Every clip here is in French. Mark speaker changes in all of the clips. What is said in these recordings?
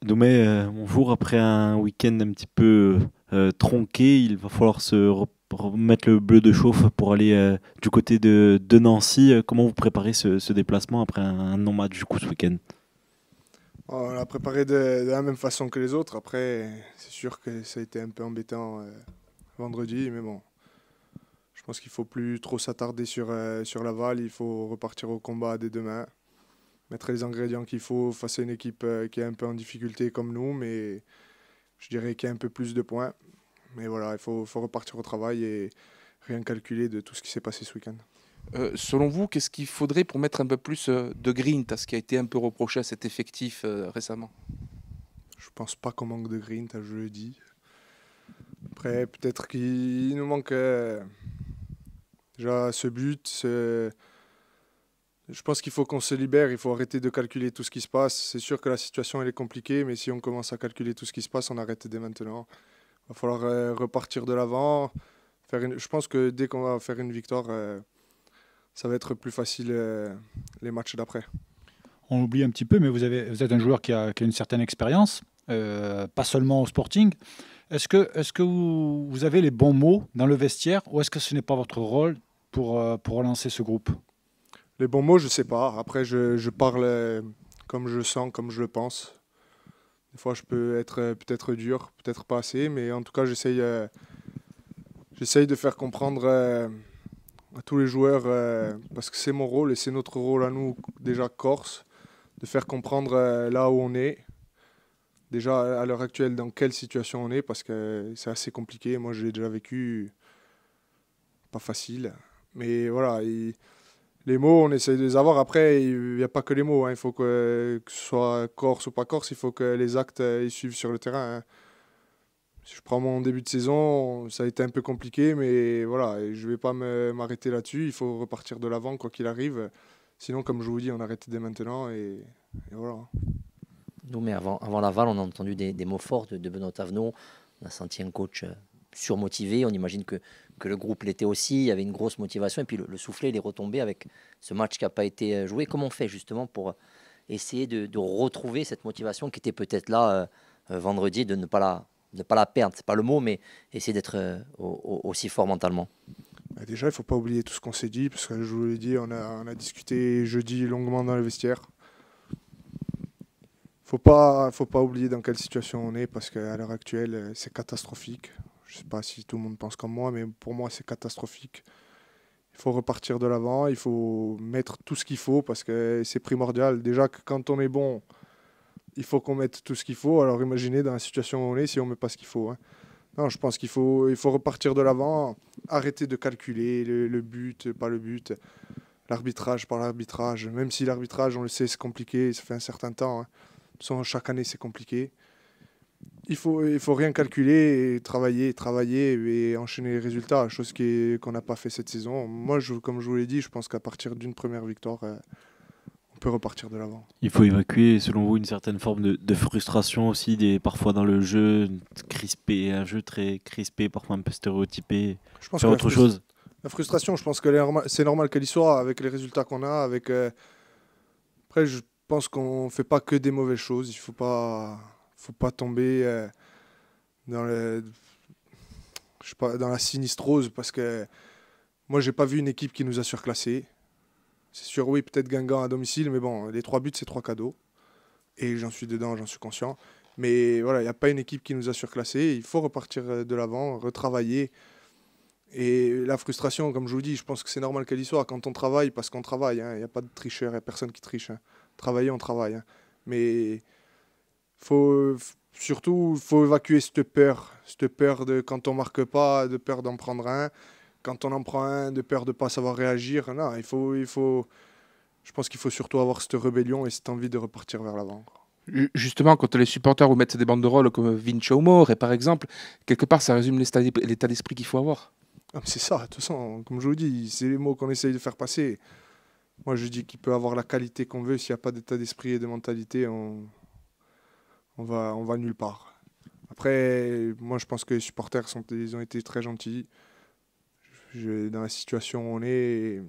Speaker 1: Doumé, bonjour. Après un week-end un petit peu tronqué, il va falloir remettre le bleu de chauffe pour aller du côté de Nancy. Comment vous préparez ce déplacement après un non-match du coup ce week-end?
Speaker 2: On l'a préparé de la même façon que les autres. Après, c'est sûr que ça a été un peu embêtant vendredi, mais bon, je pense qu'il faut plus trop s'attarder sur Laval. Il faut repartir au combat dès demain, mettre les ingrédients qu'il faut face à une équipe qui est un peu en difficulté comme nous, mais je dirais qu'il y a un peu plus de points. Mais voilà, il faut repartir au travail et rien calculer de tout ce qui s'est passé ce week-end.
Speaker 3: Selon vous, qu'est-ce qu'il faudrait pour mettre un peu plus de grinta, ce qui a été un peu reproché à cet effectif récemment?
Speaker 2: Je pense pas qu'on manque de green, je le dis. Après, peut-être qu'il nous manque déjà ce but, je pense qu'il faut qu'on se libère, il faut arrêter de calculer tout ce qui se passe. C'est sûr que la situation elle est compliquée, mais si on commence à calculer tout ce qui se passe, on arrête dès maintenant. Il va falloir repartir de l'avant. Je pense que dès qu'on va faire une victoire, ça va être plus facile les matchs d'après.
Speaker 4: On oublie un petit peu, mais vous êtes un joueur qui a une certaine expérience, pas seulement au Sporting. Est-ce que vous avez les bons mots dans le vestiaire ou est-ce que ce n'est pas votre rôle pour relancer ce groupe?
Speaker 2: Les bons mots, je sais pas. Après, je parle comme je sens, comme je le pense. Des fois, je peux être peut-être dur, peut-être pas assez, mais en tout cas, j'essaye de faire comprendre à tous les joueurs, parce que c'est mon rôle et c'est notre rôle à nous, déjà Corse, de faire comprendre là où on est, déjà à l'heure actuelle dans quelle situation on est, parce que c'est assez compliqué. Moi, je l'ai déjà vécu, pas facile. Mais voilà, les mots, on essaye de les avoir. Après, il n'y a pas que les mots, hein. Il faut que ce soit Corse ou pas Corse, il faut que les actes ils suivent sur le terrain, hein. Si je prends mon début de saison, ça a été un peu compliqué, mais voilà, et je ne vais pas m'arrêter là-dessus. Il faut repartir de l'avant, quoi qu'il arrive. Sinon, comme je vous dis, on arrête dès maintenant et voilà.
Speaker 5: Nous, mais avant Laval, on a entendu des mots forts de Benoît Tavenot. On a senti un coach surmotivé. On imagine que le groupe l'était aussi. Il y avait une grosse motivation. Et puis le soufflet, il est retombé avec ce match qui n'a pas été joué. Comment on fait justement pour essayer de retrouver cette motivation qui était peut-être là vendredi, de ne pas la perdre? C'est pas le mot, mais essayer d'être aussi fort mentalement.
Speaker 2: Bah, déjà, il ne faut pas oublier tout ce qu'on s'est dit, parce que je vous l'ai dit, on a discuté jeudi longuement dans le vestiaire. Faut pas oublier dans quelle situation on est, parce qu'à l'heure actuelle, c'est catastrophique. Je ne sais pas si tout le monde pense comme moi, mais pour moi, c'est catastrophique. Il faut repartir de l'avant, il faut mettre tout ce qu'il faut, parce que c'est primordial. Déjà que quand on est bon, il faut qu'on mette tout ce qu'il faut. Alors imaginez dans la situation où on est si on ne met pas ce qu'il faut, hein. Non, je pense qu'il faut repartir de l'avant, arrêter de calculer le but, pas le but, l'arbitrage par l'arbitrage. Même si l'arbitrage, on le sait, c'est compliqué, ça fait un certain temps, hein. De toute façon, chaque année, c'est compliqué. Il faut rien calculer et travailler, travailler et enchaîner les résultats, chose qu'on n'a pas fait cette saison. Moi, comme je vous l'ai dit, je pense qu'à partir d'une première victoire, on peut repartir de l'avant.
Speaker 1: Il faut évacuer, selon vous, une certaine forme de frustration aussi, parfois dans le jeu, crispé, un jeu très crispé, parfois un peu stéréotypé,
Speaker 2: Je pense
Speaker 1: faire
Speaker 2: que
Speaker 1: autre chose.
Speaker 2: la frustration, je pense que c'est normal qu'elle y soit avec les résultats qu'on a. Après, je pense qu'on fait pas que des mauvaises choses. Il faut pas tomber dans je sais pas, dans la sinistrose parce que moi, j'ai pas vu une équipe qui nous a surclassés. C'est sûr, oui, peut-être Guingamp à domicile, mais bon, les trois buts, c'est trois cadeaux. Et j'en suis dedans, j'en suis conscient. Mais voilà, il n'y a pas une équipe qui nous a surclassés. Il faut repartir de l'avant, retravailler. Et la frustration, comme je vous dis, je pense que c'est normal qu'elle y soit quand on travaille, parce qu'on travaille, hein. Il n'y a pas de tricheur, il n'y a personne qui triche, hein. Travailler, on travaille, hein. Mais surtout, il faut évacuer cette peur de quand on marque pas, de peur d'en prendre un. Quand on en prend un, de peur de ne pas savoir réagir. Non, je pense qu'il faut surtout avoir cette rébellion et cette envie de repartir vers l'avant.
Speaker 3: Justement, quand les supporters vous mettent des banderoles comme Vinci Humor, et par exemple, quelque part, ça résume l'état d'esprit qu'il faut avoir.
Speaker 2: Ah, mais c'est ça, de toute façon, comme je vous dis, c'est les mots qu'on essaye de faire passer. Moi, je dis qu'il peut avoir la qualité qu'on veut, s'il n'y a pas d'état d'esprit et de mentalité, on va nulle part. Après, moi, je pense que les supporters ils ont été très gentils. Dans la situation où on est,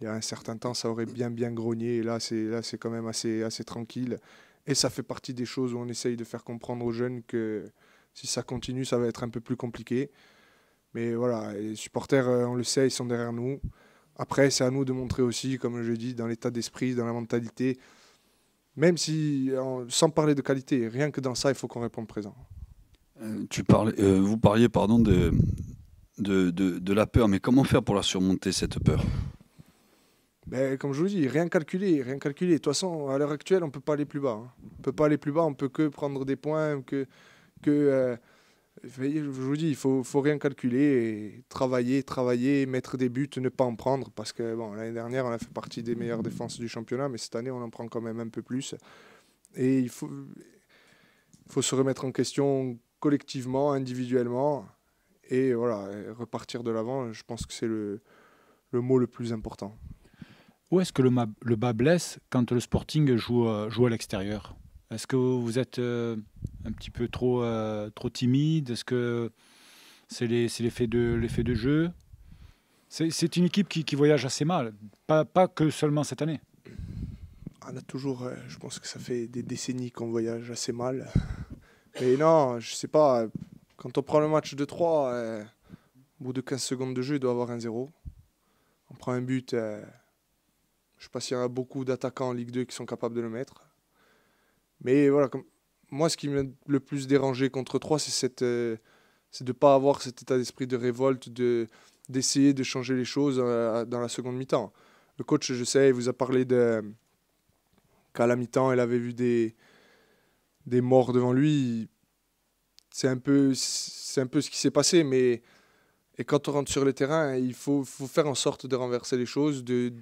Speaker 2: il y a un certain temps, ça aurait bien grogné. Et là, c'est quand même assez tranquille. Et ça fait partie des choses où on essaye de faire comprendre aux jeunes que si ça continue, ça va être un peu plus compliqué. Mais voilà, les supporters, on le sait, ils sont derrière nous. Après, c'est à nous de montrer aussi, comme je dis, dans l'état d'esprit, dans la mentalité. Même si, sans parler de qualité, rien que dans ça, il faut qu'on réponde présent.
Speaker 6: Vous parliez pardon, de la peur, mais comment faire pour la surmonter, cette peur?
Speaker 2: Ben, comme je vous dis, rien calculer, rien calculer. De toute façon, à l'heure actuelle, on ne peut pas aller plus bas. On peut pas aller plus bas, on peut que prendre des points, je vous dis, il faut rien calculer, et travailler, mettre des buts, ne pas en prendre. Parce que bon, l'année dernière, on a fait partie des meilleures défenses du championnat, mais cette année, on en prend quand même un peu plus. Et il faut se remettre en question collectivement, individuellement, et voilà, et repartir de l'avant. Je pense que c'est le mot le plus important.
Speaker 4: Où est-ce que le bas blesse quand le Sporting joue à l'extérieur? Est-ce que vous êtes un petit peu trop timide? Est-ce que c'est l'effet de jeu? C'est une équipe qui voyage assez mal, pas que seulement cette année.
Speaker 2: On a toujours, je pense que ça fait des décennies qu'on voyage assez mal. Mais non, je sais pas, quand on prend le match de 3, au bout de 15 secondes de jeu, il doit y avoir un 0. On prend un but, je ne sais pas s'il y en a beaucoup d'attaquants en Ligue 2 qui sont capables de le mettre. Mais voilà, moi, ce qui m'a le plus dérangé contre 3, c'est de ne pas avoir cet état d'esprit de révolte, d'essayer de changer les choses dans la seconde mi-temps. Le coach, je sais, il vous a parlé qu'à la mi-temps, il avait vu des morts devant lui. C'est un peu ce qui s'est passé. Et quand on rentre sur le terrain, il faut faire en sorte de renverser les choses, de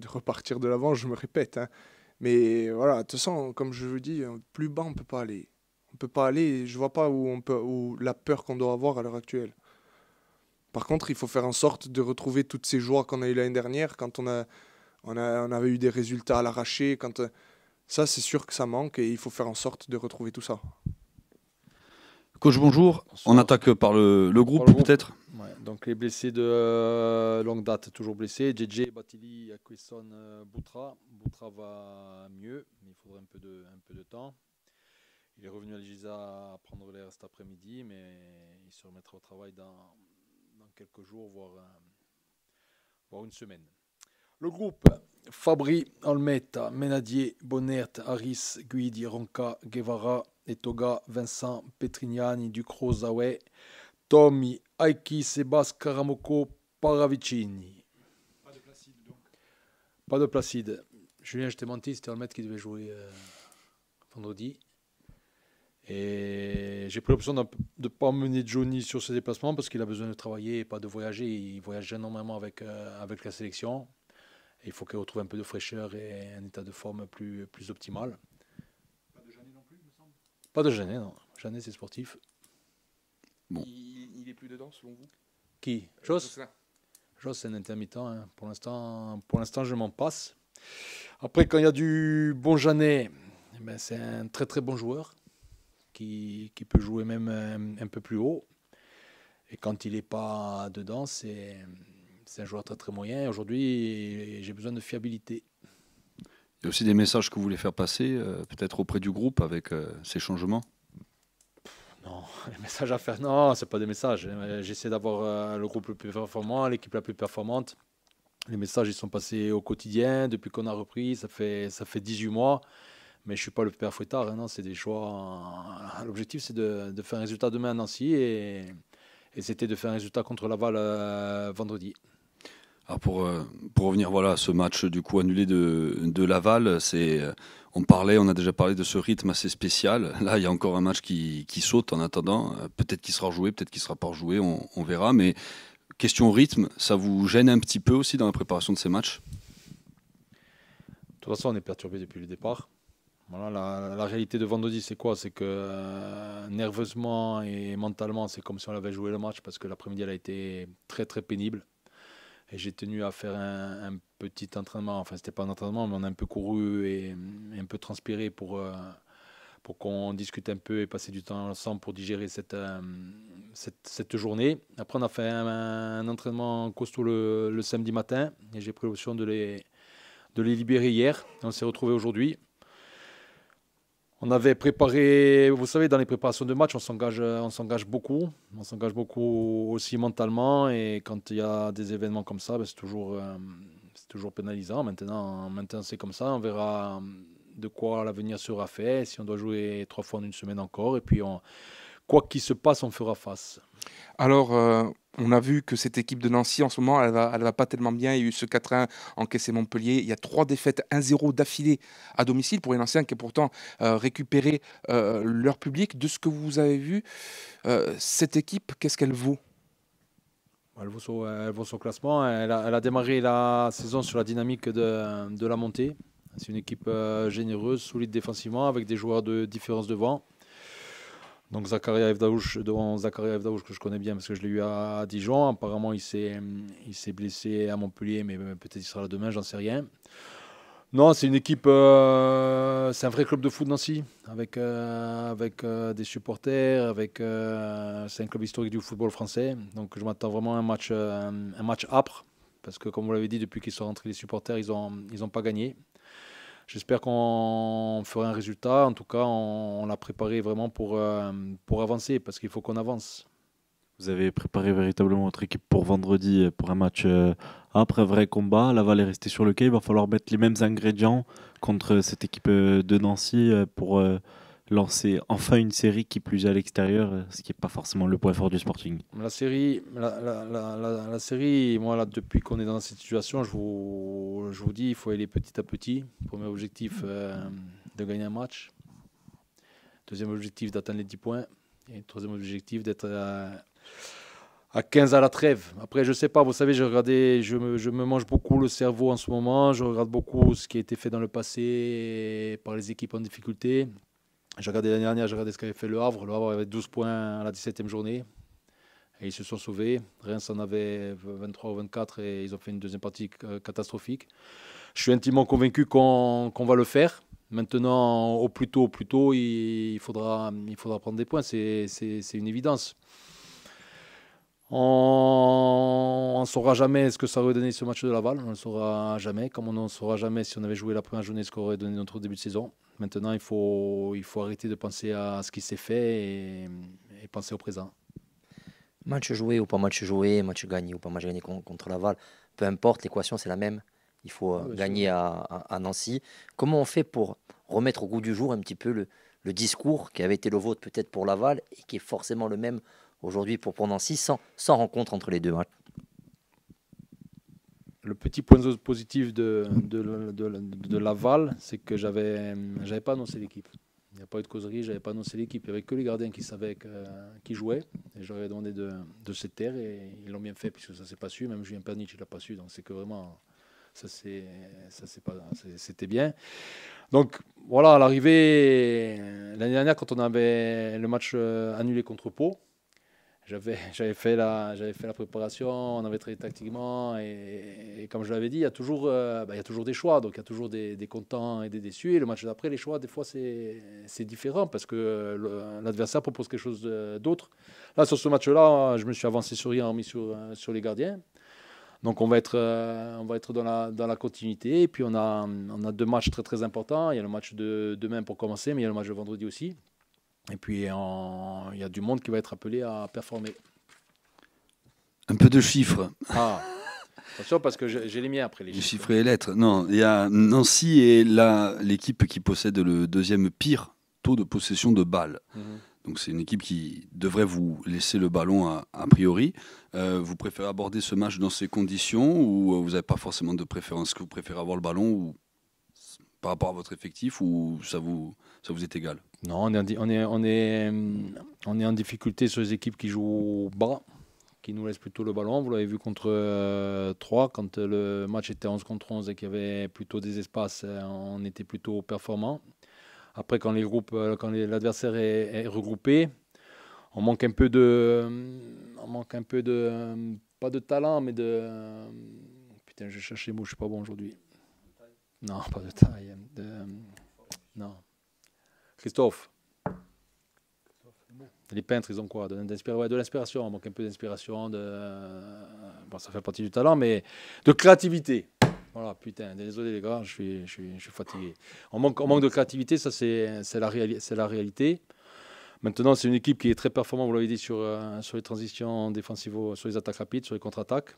Speaker 2: repartir de l'avant, je me répète. Hein. Mais voilà, de toute façon, comme je vous dis, plus bas, on ne peut pas aller. On peut pas aller, je ne vois pas où la peur qu'on doit avoir à l'heure actuelle. Par contre, il faut faire en sorte de retrouver toutes ces joies qu'on a eues l'année dernière, quand on avait eu des résultats à l'arraché. Ça, c'est sûr que ça manque et il faut faire en sorte de retrouver tout ça.
Speaker 6: Coach, bonjour.
Speaker 7: Bonsoir.
Speaker 6: On attaque par le groupe, peut-être.
Speaker 7: Ouais, donc les blessés de longue date, toujours blessés. JJ, Batili, Aquesson, Boutra. Boutra va mieux, mais il faudrait un peu de temps. Il est revenu à l'Egisa à prendre l'air cet après-midi, mais il se remettra au travail dans quelques jours, voire une semaine. Le groupe: Fabri, Almeta, Menadier, Bonert, Harris, Guidi, Ronca, Guevara, Etoga, Vincent, Petrignani, Ducros, Zawe, Tommy, Aiki, Sebas, Karamoko, Paravicini.
Speaker 4: Pas de Placide donc.
Speaker 7: Pas de Placide. Julien, je t'ai menti, c'était Almeta qui devait jouer vendredi. Et j'ai pris l'option de ne pas emmener Johnny sur ses déplacements parce qu'il a besoin de travailler et pas de voyager. Il voyage énormément avec la sélection. Et il faut qu'il retrouve un peu de fraîcheur et un état de forme plus optimal.
Speaker 4: Pas de Jeannet non plus, il me semble.
Speaker 7: Pas de Jeannet, non. Jeannet, c'est sportif.
Speaker 6: Bon.
Speaker 3: Il est plus dedans, selon vous?
Speaker 7: Qui? Joss, c'est un intermittent. Hein. Pour l'instant, je m'en passe. Après, quand il y a du bon Jeannet, ben, c'est un très très bon joueur qui peut jouer même un peu plus haut. Et quand il n'est pas dedans, c'est un joueur très très moyen. Aujourd'hui, j'ai besoin de fiabilité.
Speaker 6: Il y a aussi des messages que vous voulez faire passer, peut-être auprès du groupe avec ces changements?
Speaker 7: Non, les messages à faire, non, c'est pas des messages. J'essaie d'avoir le groupe le plus performant, l'équipe la plus performante. Les messages, ils sont passés au quotidien depuis qu'on a repris. Ça fait 18 mois. Mais je ne suis pas le père Fouettard, hein, non, c'est des choix. L'objectif, c'est de faire un résultat demain à Nancy et c'était de faire un résultat contre Laval vendredi.
Speaker 6: Alors pour revenir voilà, à ce match du coup annulé de Laval, on a déjà parlé de ce rythme assez spécial. Là, il y a encore un match qui saute en attendant. Peut-être qu'il sera rejoué, peut-être qu'il ne sera pas rejoué, on verra. Mais question rythme, ça vous gêne un petit peu aussi dans la préparation de ces matchs?
Speaker 7: De toute façon, on est perturbé depuis le départ. Voilà, la réalité de vendredi, c'est quoi? C'est que nerveusement et mentalement, c'est comme si on avait joué le match parce que l'après-midi, elle a été très très pénible. Et j'ai tenu à faire un petit entraînement. Enfin, c'était pas un entraînement, mais on a un peu couru et un peu transpiré pour qu'on discute un peu et passer du temps ensemble pour digérer cette journée. Après, on a fait un entraînement costaud le samedi matin et j'ai pris l'option de les libérer hier. On s'est retrouvés aujourd'hui. On avait préparé, vous savez, dans les préparations de match, on s'engage beaucoup. On s'engage beaucoup aussi mentalement. Et quand il y a des événements comme ça, ben, c'est toujours pénalisant. Maintenant c'est comme ça. On verra de quoi l'avenir sera fait. Si on doit jouer 3 fois en une semaine encore. Et puis, quoi qu'il se passe, on fera face.
Speaker 3: Alors, on a vu que cette équipe de Nancy, en ce moment, elle va pas tellement bien. Il y a eu ce 4-1 encaissé Montpellier. Il y a 3 défaites 1-0 d'affilée à domicile pour les Nancéens qui ont pourtant récupéré leur public. De ce que vous avez vu, cette équipe, qu'est-ce qu'elle vaut?
Speaker 7: Elle vaut son classement. Elle a démarré la saison sur la dynamique de la montée. C'est une équipe généreuse, solide défensivement, avec des joueurs de différence de vent. Donc Zakaria Evdaouch, que je connais bien parce que je l'ai eu à Dijon. Apparemment, il s'est blessé à Montpellier, mais peut-être il sera là demain, j'en sais rien. Non, c'est une équipe, c'est un vrai club de foot Nancy, avec des supporters, c'est un club historique du football français. Donc je m'attends vraiment à un match âpre, parce que comme vous l'avez dit, depuis qu'ils sont rentrés les supporters, ils ont pas gagné. J'espère qu'on fera un résultat. En tout cas, on l'a préparé vraiment pour avancer, parce qu'il faut qu'on avance.
Speaker 1: Vous avez préparé véritablement votre équipe pour vendredi, pour un match après un vrai combat. Laval est resté sur le quai. Il va falloir mettre les mêmes ingrédients contre cette équipe de Nancy pour lancer enfin une série qui plus est à l'extérieur, ce qui n'est pas forcément le point fort du Sporting.
Speaker 7: La série, moi, là, depuis qu'on est dans cette situation, je vous dis, il faut aller petit à petit. Premier objectif, de gagner un match. Deuxième objectif, d'atteindre les 10 points. Et troisième objectif, d'être à 15 à la trêve. Après, je sais pas, vous savez, je me mange beaucoup le cerveau en ce moment. Je regarde beaucoup ce qui a été fait dans le passé par les équipes en difficulté. J'ai regardé l'année dernière, j'ai regardé ce qu'avait fait Le Havre. Le Havre avait 12 points à la 17e journée. Et ils se sont sauvés. Reims en avait 23 ou 24 et ils ont fait une deuxième partie catastrophique. Je suis intimement convaincu qu'on va le faire. Maintenant, au plus tôt, il faudra prendre des points. C'est une évidence. On ne saura jamais ce que ça aurait donné ce match de Laval. On ne le saura jamais. Comme on ne saura jamais si on avait joué la première journée ce qu'aurait donné notre début de saison. Maintenant, il faut arrêter de penser à ce qui s'est fait et penser au présent.
Speaker 5: Match joué ou pas match joué, match gagné ou pas match gagné contre Laval, peu importe, l'équation c'est la même. Il faut gagner à Nancy. Comment on fait pour remettre au goût du jour un petit peu le discours qui avait été le vôtre peut-être pour Laval et qui est forcément le même aujourd'hui pour Nancy, sans rencontre entre les deux matchs?
Speaker 7: Le petit point positif de Laval, c'est que j'avais pas annoncé l'équipe. Il n'y a pas eu de causerie, j'avais pas annoncé l'équipe. Il n'y avait que les gardiens qui savaient qui jouaient. Et j'aurais demandé de se taire et ils l'ont bien fait puisque ça ne s'est pas su. Même Julien Pernic, il ne l'a pas su. Donc c'est que vraiment, c'était bien. Donc voilà, à l'arrivée, l'année dernière, quand on avait le match annulé contre Pau, j'avais fait la préparation, on avait travaillé tactiquement et comme je l'avais dit, il y a toujours des choix, donc il y a toujours des contents et des déçus. Et le match d'après, les choix, des fois, c'est différent parce que l'adversaire propose quelque chose d'autre. Là, sur ce match-là, je me suis avancé sur rien, mis sur les gardiens. Donc on va être dans la continuité. Et puis on a 2 matchs très très importants. Il y a le match de demain pour commencer, mais il y a le match de vendredi aussi. Et puis, il y a du monde qui va être appelé à performer.
Speaker 6: Un peu de chiffres.
Speaker 7: Ah, attention parce que j'ai les miens après. Les
Speaker 6: chiffres et les lettres. Non, il y a Nancy est l'équipe qui possède le deuxième pire taux de possession de balles. Donc c'est une équipe qui devrait vous laisser le ballon a priori. Vous préférez aborder ce match dans ces conditions ou vous n'avez pas forcément de préférence? Est-ce que vous préférez avoir le ballon ou par rapport à votre effectif ou ça vous est égal?
Speaker 7: Non, on est en difficulté sur les équipes qui jouent bas, qui nous laissent plutôt le ballon. Vous l'avez vu contre 3, quand le match était 11 contre 11 et qu'il y avait plutôt des espaces, on était plutôt performant. Après, quand l'adversaire est regroupé, on manque un peu de pas de talent, mais de putain, je cherche les mots, je suis pas bon aujourd'hui. Non, pas de taille. Non. Christophe. Les peintres, ils ont quoi? De l'inspiration. On manque un peu d'inspiration. Bon, ça fait partie du talent, mais de créativité. Voilà, putain, désolé les gars, je suis fatigué. On manque de créativité, ça c'est la réalité. Maintenant, c'est une équipe qui est très performante, vous l'avez dit, sur les transitions défensives, sur les attaques rapides, sur les contre-attaques.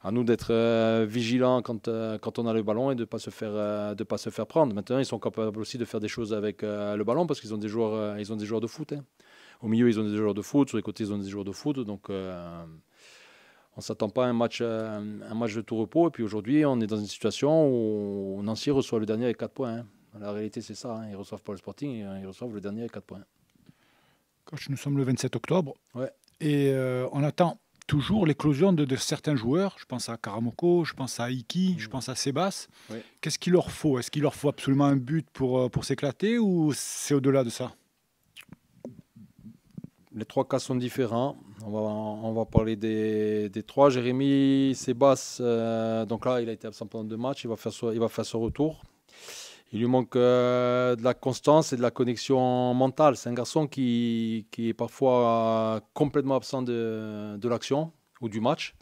Speaker 7: À nous d'être vigilants quand on a le ballon et de ne pas se faire prendre. Maintenant, ils sont capables aussi de faire des choses avec le ballon parce qu'ils ont des joueurs, de foot. Hein. Au milieu, ils ont des joueurs de foot. Sur les côtés, ils ont des joueurs de foot. Donc, on ne s'attend pas à un match de tout repos. Et puis aujourd'hui, on est dans une situation où Nancy reçoit le dernier avec 4 points. Hein. La réalité, c'est ça. Hein. Ils ne reçoivent pas le Sporting, ils reçoivent le dernier avec 4 points.
Speaker 4: Coach, nous sommes le 27 octobre.
Speaker 7: Ouais.
Speaker 4: Et on attend toujours l'éclosion de certains joueurs. Je pense à Karamoko, je pense à Iki, je pense à Sebas.
Speaker 7: Oui.
Speaker 4: Qu'est-ce qu'il leur faut? Est-ce qu'il leur faut absolument un but pour s'éclater ou c'est au-delà de ça?
Speaker 7: Les 3 cas sont différents. On va parler des 3. Jérémy, Sebas, donc là, il a été absent pendant 2 matchs. Il va faire son retour. Il lui manque de la constance et de la connexion mentale. C'est un garçon qui est parfois complètement absent de l'action ou du match.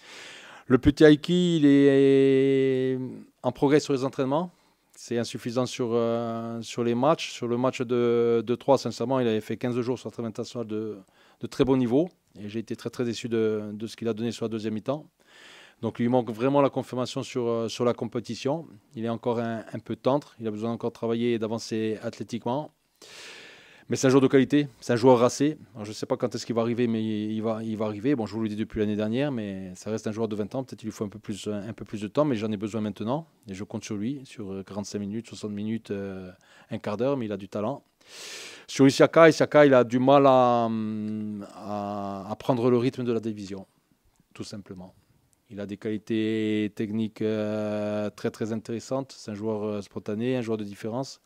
Speaker 7: Le petit Aiki, il est en progrès sur les entraînements. C'est insuffisant sur les matchs. Sur le match de 3, sincèrement, il avait fait 15 jours sur la trêve internationale de très bon niveau. Et j'ai été très très déçu de ce qu'il a donné sur la deuxième mi-temps. Donc il lui manque vraiment la confirmation sur la compétition. Il est encore un peu tendre. Il a besoin encore de travailler et d'avancer athlétiquement. Mais c'est un joueur de qualité. C'est un joueur racé. Alors, je ne sais pas quand est-ce qu'il va arriver, mais il va arriver. Bon, je vous le dis depuis l'année dernière, mais ça reste un joueur de 20 ans. Peut-être qu'il lui faut un peu plus de temps, mais j'en ai besoin maintenant. Et je compte sur lui, sur 45 minutes, 60 minutes, un quart d'heure, mais il a du talent. Sur Isiaka, il a du mal à prendre le rythme de la division, tout simplement. Il a des qualités techniques très très intéressantes. C'est un joueur spontané, un joueur de différence.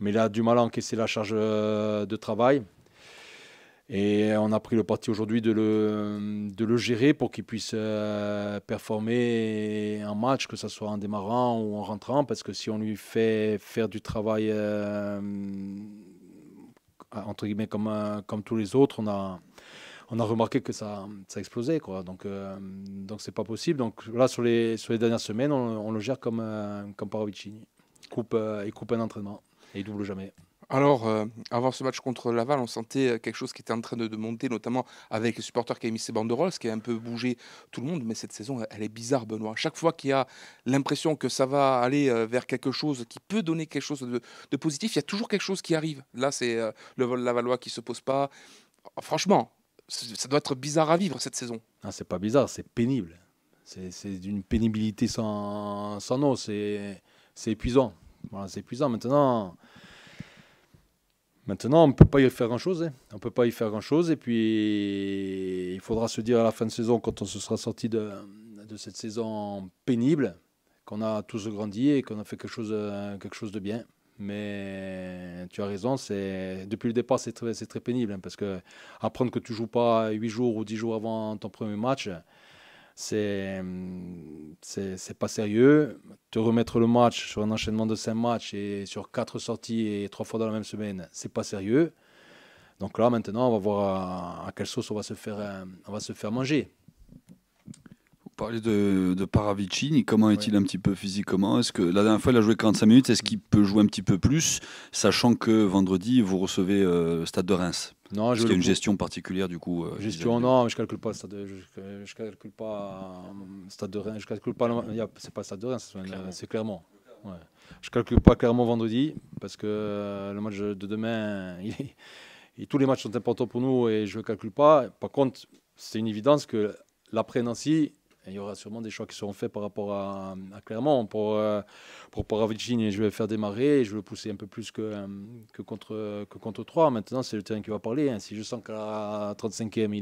Speaker 7: Mais il a du mal à encaisser la charge de travail. Et on a pris le parti aujourd'hui de le gérer pour qu'il puisse performer en match, que ce soit en démarrant ou en rentrant. Parce que si on lui fait faire du travail entre guillemets comme tous les autres, on a remarqué que ça explosait, quoi. Donc c'est pas possible. Donc là, sur les dernières semaines, on le gère comme Paravicini. Il coupe un entraînement et il double jamais.
Speaker 3: Alors, avant ce match contre Laval, on sentait quelque chose qui était en train de monter, notamment avec les supporters qui avaient mis ses banderoles, ce qui a un peu bougé tout le monde. Mais cette saison, elle est bizarre, Benoît. Chaque fois qu'il y a l'impression que ça va aller vers quelque chose qui peut donner quelque chose de positif, il y a toujours quelque chose qui arrive. Là, c'est le vol Lavallois qui ne se pose pas. Franchement, ça doit être bizarre à vivre cette saison.
Speaker 7: Ah, c'est pas bizarre, c'est pénible. C'est d'une pénibilité sans nom. C'est épuisant. Voilà, c'est épuisant. Maintenant, on ne peut pas y faire grand-chose. Hein. On peut pas y faire grand-chose. Et puis, il faudra se dire à la fin de saison, quand on se sera sorti de cette saison pénible, qu'on a tous grandi et qu'on a fait quelque chose de bien. Mais tu as raison, depuis le départ, c'est très pénible. Hein, parce que apprendre que tu ne joues pas 8 jours ou 10 jours avant ton premier match, c'est pas sérieux. Te remettre le match sur un enchaînement de 5 matchs et sur 4 sorties et 3 fois dans la même semaine, c'est pas sérieux. Donc là, maintenant, on va voir à quelle sauce on va se faire manger.
Speaker 6: Vous parlez de Paravicini, comment est-il un petit peu physiquement? Est-ce que la dernière fois il a joué 45 minutes, est-ce qu'il peut jouer un petit peu plus, sachant que vendredi vous recevez le Stade de Reims?
Speaker 7: Non,
Speaker 6: il y a une gestion particulière du coup.
Speaker 7: Gestion non, mais je calcule pas le stade. Je calcule pas Stade de Reims. Je calcule pas. C'est pas le Stade de Reims, c'est Clermont. Ouais. Je calcule pas Clermont vendredi parce que le match de demain, tous les matchs sont importants pour nous et je ne calcule pas. Par contre, c'est une évidence que l'après Nancy, il y aura sûrement des choix qui seront faits par rapport à Clermont. Pour Paravicini, je vais le faire démarrer et je vais le pousser un peu plus que contre 3. Maintenant, c'est le terrain qui va parler. Hein. Si je sens qu'à la 35e,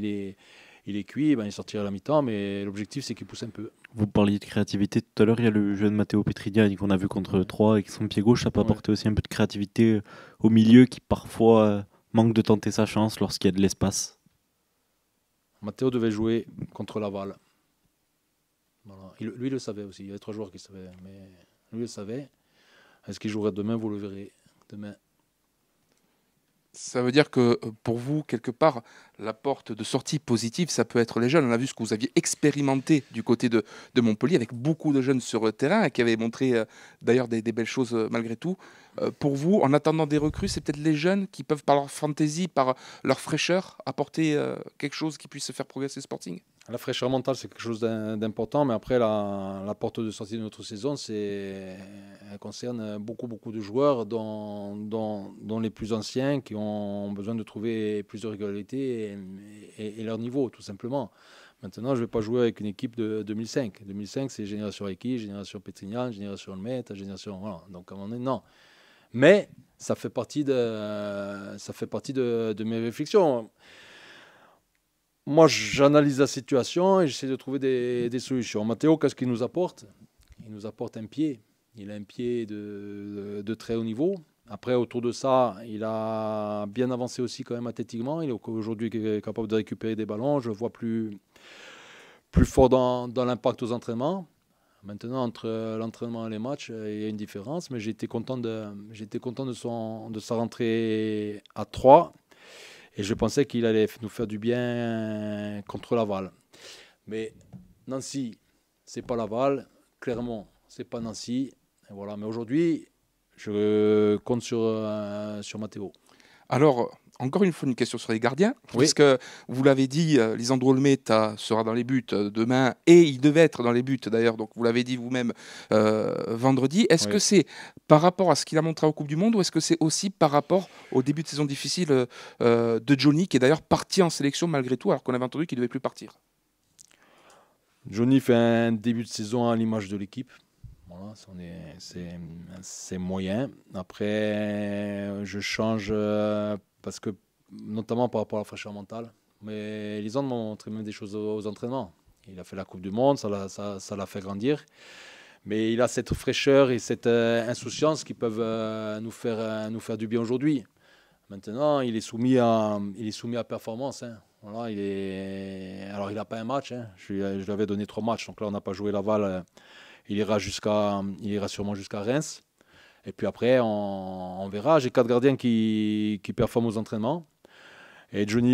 Speaker 7: il est cuit, ben, il sortira à la mi-temps. Mais l'objectif, c'est qu'il pousse un peu.
Speaker 1: Vous parliez de créativité tout à l'heure. Il y a le jeune Matteo Petridiani qu'on a vu contre 3 avec son pied gauche. Ça peut apporter aussi un peu de créativité au milieu qui parfois manque de tenter sa chance lorsqu'il y a de l'espace.
Speaker 7: Matteo devait jouer contre Laval. Voilà. Lui, il le savait aussi. Il y avait 3 joueurs qui savaient. Mais lui, il le savait. Est-ce qu'il jouerait demain? Vous le verrez. Demain.
Speaker 3: Ça veut dire que pour vous, quelque part, la porte de sortie positive, ça peut être les jeunes. On a vu ce que vous aviez expérimenté du côté de Montpellier avec beaucoup de jeunes sur le terrain et qui avaient montré d'ailleurs des belles choses malgré tout. Pour vous, en attendant des recrues, c'est peut-être les jeunes qui peuvent, par leur fantaisie, par leur fraîcheur, apporter quelque chose qui puisse faire progresser le Sporting.
Speaker 7: La fraîcheur mentale, c'est quelque chose d'important, mais après, la porte de sortie de notre saison, elle concerne beaucoup de joueurs, dont les plus anciens qui ont besoin de trouver plus de régularité et leur niveau, tout simplement. Maintenant, je ne vais pas jouer avec une équipe de 2005. 2005, c'est génération Reiki, génération Petrignan, génération Olmet, génération... Voilà. Donc, à un moment donné, non. Mais ça fait partie de mes réflexions. Moi, j'analyse la situation et j'essaie de trouver des solutions. Matteo, qu'est-ce qu'il nous apporte? Il nous apporte un pied. Il a un pied de très haut niveau. Après, autour de ça, il a bien avancé aussi quand même athlétiquement. Il est aujourd'hui capable de récupérer des ballons. Je le vois plus fort dans l'impact aux entraînements. Maintenant, entre l'entraînement et les matchs, il y a une différence. Mais j'étais content de sa rentrée à 3. Et je pensais qu'il allait nous faire du bien contre Laval. Mais Nancy, c'est pas Laval. Clermont, c'est pas Nancy. Et voilà. Mais aujourd'hui, je compte sur Matteo.
Speaker 3: Alors, encore une fois, une question sur les gardiens.
Speaker 7: Oui.
Speaker 3: Puisque vous l'avez dit, Lisandro Olmet sera dans les buts demain et il devait être dans les buts d'ailleurs. Donc, vous l'avez dit vous-même vendredi. Est-ce que c'est par rapport à ce qu'il a montré en Coupe du Monde ou est-ce que c'est aussi par rapport au début de saison difficile de Johnny, qui est d'ailleurs parti en sélection malgré tout, alors qu'on avait entendu qu'il ne devait plus partir?
Speaker 7: Johnny fait un début de saison à l'image de l'équipe. Voilà, c'est moyen. Après, je change parce que, notamment par rapport à la fraîcheur mentale. Mais Lisandre m'a montré même des choses aux entraînements. Il a fait la Coupe du Monde, ça l'a fait grandir. Mais il a cette fraîcheur et cette insouciance qui peuvent nous faire du bien aujourd'hui. Maintenant, il est soumis à performance. Hein. Voilà, alors, il n'a pas un match. Hein. Je lui avais donné 3 matchs. Donc là, on n'a pas joué Laval. Il ira sûrement jusqu'à Reims. Et puis après, on verra. J'ai 4 gardiens qui performent aux entraînements. Et Johnny,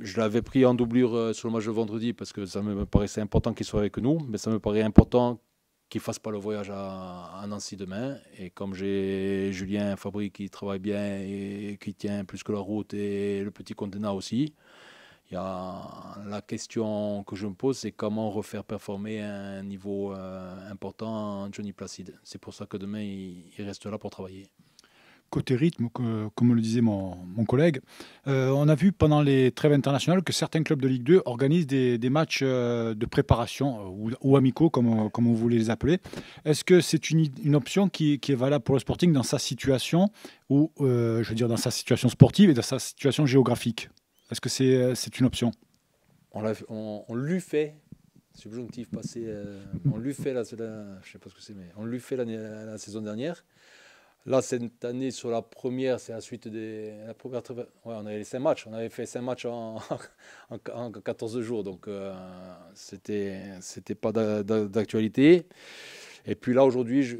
Speaker 7: je l'avais pris en doublure sur le match de vendredi parce que ça me paraissait important qu'il soit avec nous. Mais ça me paraît important qu'il ne fasse pas le voyage à Nancy demain. Et comme j'ai Julien Fabry qui travaille bien et qui tient plus que la route et le petit Contenat aussi, il y a la question que je me pose, c'est comment refaire performer à un niveau important Johnny Placide. C'est pour ça que demain, il reste là pour travailler.
Speaker 4: Côté rythme, comme le disait mon collègue, on a vu pendant les trêves internationales que certains clubs de Ligue 2 organisent des matchs de préparation ou amicaux, comme vous voulez les appeler. Est-ce que c'est une option qui est valable pour le Sporting dans sa situation, ou je veux dire dans sa situation sportive et dans sa situation géographique? Est-ce que c'est une option?
Speaker 7: On lui fait, subjonctif passé, on lui fait je sais pas ce que c'est, mais on lui fait la saison dernière. Là, cette année, sur la première, c'est la suite la première. On avait les 5 matchs. On avait fait 5 matchs en 14 jours. Donc, c'était pas d'actualité. Et puis là, aujourd'hui,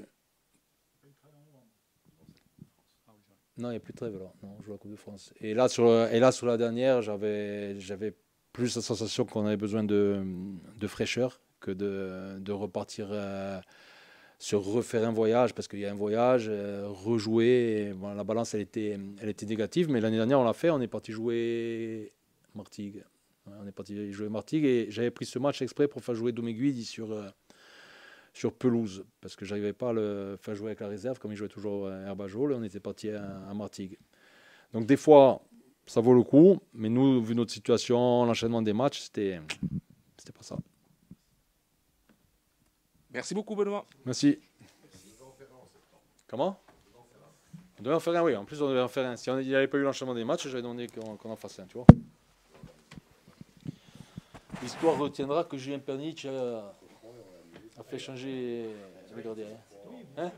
Speaker 7: non, il n'y a plus de trêve. Non, on joue la Coupe de France. Et là, sur la dernière, j'avais plus la sensation qu'on avait besoin de fraîcheur que de repartir... sur refaire un voyage, parce qu'il y a un voyage, rejouer, la balance elle était négative, mais l'année dernière on l'a fait, on est parti jouer Martigues. On est parti jouer Martigues et j'avais pris ce match exprès pour faire jouer Domeguidi sur pelouse, parce que j'arrivais pas à le faire jouer avec la réserve, comme il jouait toujours à Herbajol, et on était parti à Martigues. Donc des fois, ça vaut le coup, mais nous, vu notre situation, l'enchaînement des matchs, c'était pas ça.
Speaker 3: Merci beaucoup, Benoît.
Speaker 7: Merci. Comment? On devait en faire un, oui. En plus, on devait en faire un. Si il n'y avait pas eu l'enchaînement des matchs, j'avais demandé qu'on en fasse un, tu vois. L'histoire retiendra que Julien Pernich a fait changer le gardien. Hein?